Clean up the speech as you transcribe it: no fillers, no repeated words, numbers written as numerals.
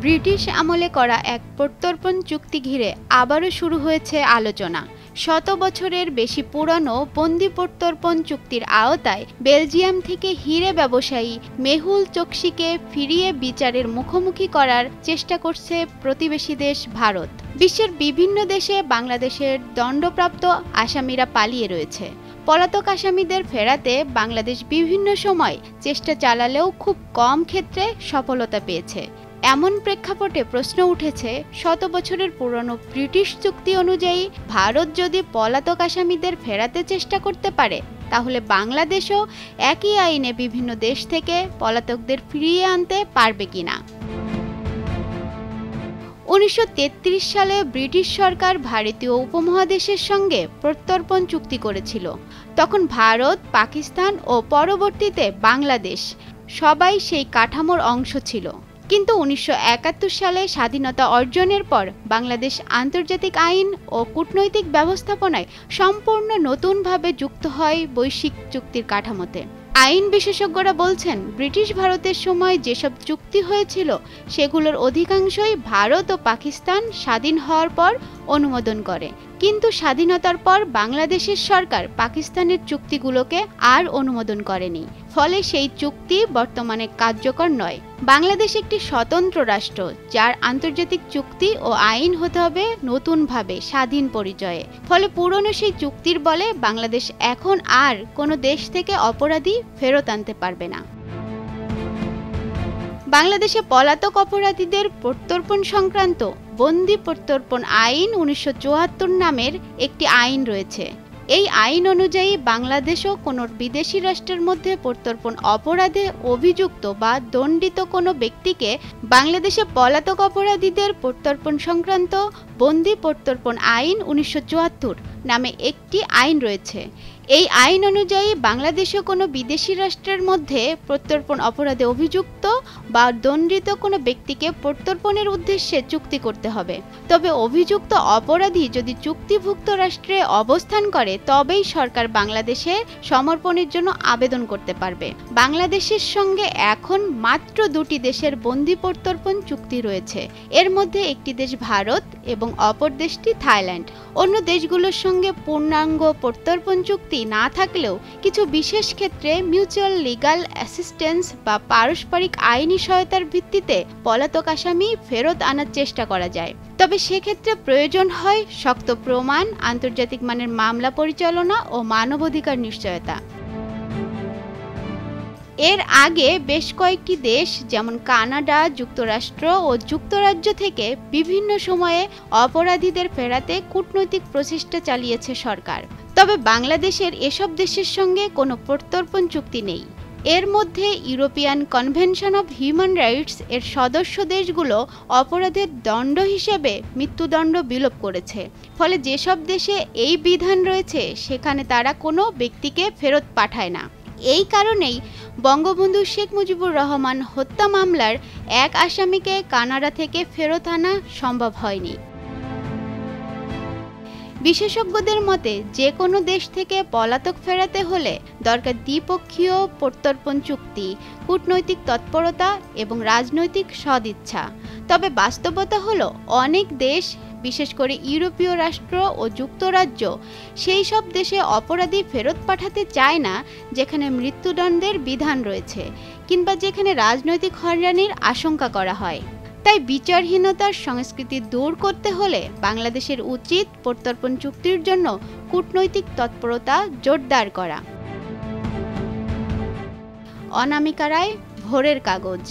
British আমলে করা এক প্রত্যর্পণ চুক্তি ঘিরে আবারও শুরু হয়েছে আলোচনা। শত বছরের বেশি পুরনো বন্দি প্রত্যর্পণ চুক্তির আওতায় বেলজিয়াম থেকে হিরে ব্যবসায়ী মেহুল চোকসিকে ফিরিয়ে বিচারের মুখোমুখি করার চেষ্টা করছে প্রতিবেশী দেশ ভারত। বিশ্বের বিভিন্ন দেশে বাংলাদেশের দণ্ডপ্রাপ্ত আসামিরা পালিয়ে রয়েছে। পলাতক আসামিদের ফেরাতে বাংলাদেশ বিভিন্ন সময় চেষ্টা চালালেও খুব কম ক্ষেত্রে সফলতা পেয়েছে। এমন প্রেক্ষাপটে প্রশ্ন উঠেছে, শত বছরের পুরনো ব্রিটিশ চুক্তি অনুযায়ী ভারত যদি পলাতক আসামিদের ফেরাতে চেষ্টা করতে পারে, তাহলে বাংলাদেশও একই আইনে বিভিন্ন দেশ থেকে পলাতকদের ফিরিয়ে আনতে পারবে কিনা। ১৯৩৩ সালে ব্রিটিশ সরকার ভারতীয় উপমহাদেশের সঙ্গে প্রত্যর্পণ চুক্তি করেছিল। তখন ভারত, পাকিস্তান ও পরবর্তীতে বাংলাদেশ সবাই সেই কাঠামোর অংশ ছিল। কিন্তু ১৯৭১ সালে স্বাধীনতা অর্জনের পর বাংলাদেশ আন্তর্জাতিক আইন ও কূটনৈতিক ব্যবস্থাপনায় সম্পূর্ণ নতুনভাবে যুক্ত হয় বৈশ্বিক চুক্তির কাঠামোতে। আইন বিশেষজ্ঞরা বলছেন, ব্রিটিশ ভারতের সময় যেসব চুক্তি হয়েছিল সেগুলোর অধিকাংশই ভারত ও পাকিস্তান স্বাধীন হওয়ার পর অনুমোদন করে। কিন্তু স্বাধীনতার পর বাংলাদেশের সরকার পাকিস্তানের চুক্তিগুলোকে আর অনুমোদন করেনি। ফলে সেই চুক্তি বর্তমানে কার্যকর নয়। বাংলাদেশ একটি স্বতন্ত্র রাষ্ট্র, যার আন্তর্জাতিক চুক্তি ও আইন হতে হবে নতুনভাবে স্বাধীন পরিচয়ে। ফলে পুরনো সেই চুক্তির বলে বাংলাদেশ এখন আর কোনো দেশ থেকে অপরাধী ফেরত আনতে পারবে না। বাংলাদেশে পলাতক অপরাধীদের প্রত্যর্পণ সংক্রান্ত বন্দি প্রত্যর্পণ আইন ১৯৭৪ নামের একটি আইন রয়েছে। এই আইন অনুযায়ী বাংলাদেশও কোনো বিদেশি রাষ্ট্রের মধ্যে প্রত্যর্পণ অপরাধে অভিযুক্ত বা দণ্ডিত কোনো ব্যক্তিকে বাংলাদেশে পলাতক অপরাধীদের প্রত্যর্পণ সংক্রান্ত বন্দি প্রত্যর্পণ আইন ১৯৭৪ নামে একটি আইন রয়েছে। এই আইন অনুযায়ী বাংলাদেশও কোনো বিদেশি রাষ্ট্রের মধ্যে প্রত্যর্পণ অপরাধে অভিযুক্ত বা দণ্ডিত কোনো ব্যক্তিকে প্রত্যর্পণের উদ্দেশ্যে চুক্তি করতে হবে। তবে অভিযুক্ত অপরাধী যদি চুক্তিভুক্ত রাষ্ট্রে অবস্থান করে, তবেই সরকার বাংলাদেশে সমর্পণের জন্য আবেদন করতে পারবে। বাংলাদেশের সঙ্গে এখন মাত্র দুটি দেশের বন্দি প্রত্যর্পণ চুক্তি রয়েছে। এর মধ্যে একটি দেশ ভারত এবং অপর দেশটি থাইল্যান্ড। অন্য দেশগুলোর সঙ্গে পূর্ণাঙ্গ প্রত্যর্পণ চুক্তি না থাকলেও কিছু বিশেষ ক্ষেত্রে মিউচুয়াল লিগ্যাল অ্যাসিস্ট্যান্স বা পারস্পরিক আইনি সহায়তার ভিত্তিতে পলাতক আসামি ফেরত আনার চেষ্টা করা যায়। তবে সেক্ষেত্রে প্রয়োজন হয় শক্ত প্রমাণ, আন্তর্জাতিক মানের মামলা পরিচালনা ও মানবাধিকার নিশ্চয়তা। এর আগে বেশ কয়েকটি দেশ যেমন কানাডা, যুক্তরাষ্ট্র ও যুক্তরাজ্য থেকে বিভিন্ন সময়ে অপরাধীদের ফেরাতে কূটনৈতিক প্রচেষ্টা চালিয়েছে সরকার। তবে বাংলাদেশের এসব দেশের সঙ্গে কোনো প্রত্যর্পণ চুক্তি নেই। এর মধ্যে European convention of human rights এর সদস্য দেশগুলো অপরাধের দণ্ড হিসেবে মৃত্যুদণ্ড বিলোপ করেছে। ফলে যেসব দেশে এই বিধান রয়েছে সেখানে তারা কোনো ব্যক্তিকে ফেরত পাঠায় না। এই কারণেই বঙ্গবন্ধু শেখ মুজিবুর রহমান হত্যা মামলার এক আসামিকে কানাডা থেকে ফেরত আনা সম্ভব হয়নি। বিশেষজ্ঞদের মতে, যে কোনো দেশ থেকে পলাতক ফেরাতে হলে দরকার দ্বিপক্ষীয় প্রত্যর্পণ চুক্তি, কূটনৈতিক তৎপরতা এবং রাজনৈতিক সদিচ্ছা। তবে বাস্তবতা হলো, অনেক দেশ, বিশেষ করে ইউরোপীয় রাষ্ট্র ও যুক্তরাজ্য, সেই সব দেশে অপরাধী ফেরত পাঠাতে চায় না যেখানে মৃত্যুদণ্ডের বিধান রয়েছে কিংবা যেখানে রাজনৈতিক হয়রানির আশঙ্কা করা হয়। তাই বিচারহীনতার সংস্কৃতি দূর করতে হলে বাংলাদেশের উচিত প্রত্যর্পণ চুক্তির জন্য কূটনৈতিক তৎপরতা জোরদার করা। অনামিকা রায়, ভোরের কাগজ।